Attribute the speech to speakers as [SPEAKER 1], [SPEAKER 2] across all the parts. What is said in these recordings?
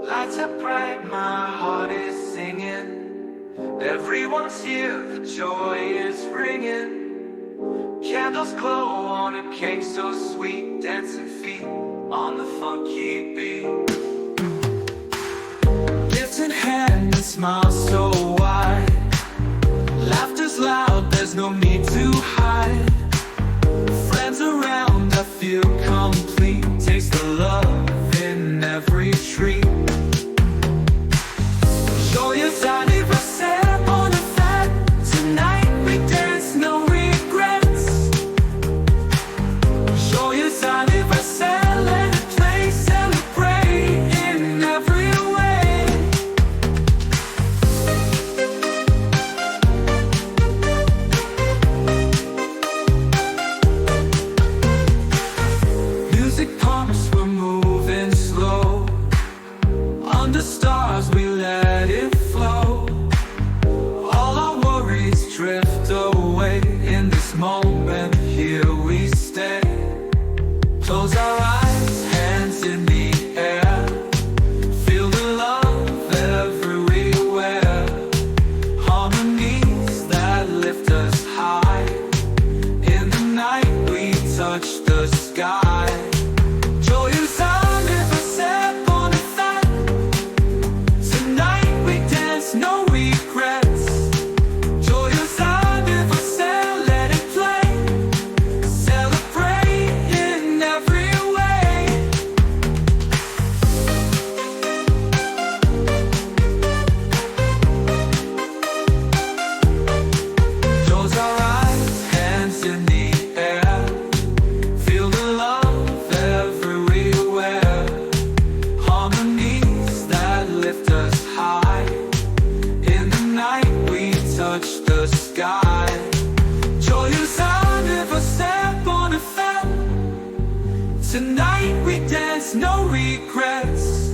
[SPEAKER 1] Lights are bright, my heart is singing. Everyone's here, the joy is ringing. Candles glow on a cake so sweet, dancing feet on the funky beat. Lifting hands and smiles so wide. Laughter's loud, there's no need to hide. Friends around, I feel complete. Taste the love in every treat. Joyeux Anniversaire, Bonne, Fête. Tonight we dance, no regrets. Joyeux Anniversaire, let it play. Celebrate in every way. Music pumps, we're moving slow. Under stars we let it flow. All our worries drift away. In this moment, here we stay. Close our eyes, hands in the air. Feel the love everywhere. Harmonies that lift us high. In the night we touch the sky. Joyeux anniversaire, Bonne Fête. Tonight we dance, no regrets. Joyeux anniversaire, let it play. Celebrate in every way. Close our eyes, hands in the air. Feel the love everywhere. Harmonies that lift us high. In the night we touch the sky. Joyeux anniversaire, Bonne Fête. Tonight we dance, no regrets.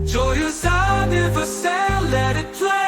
[SPEAKER 1] Joyeux anniversaire, let it play.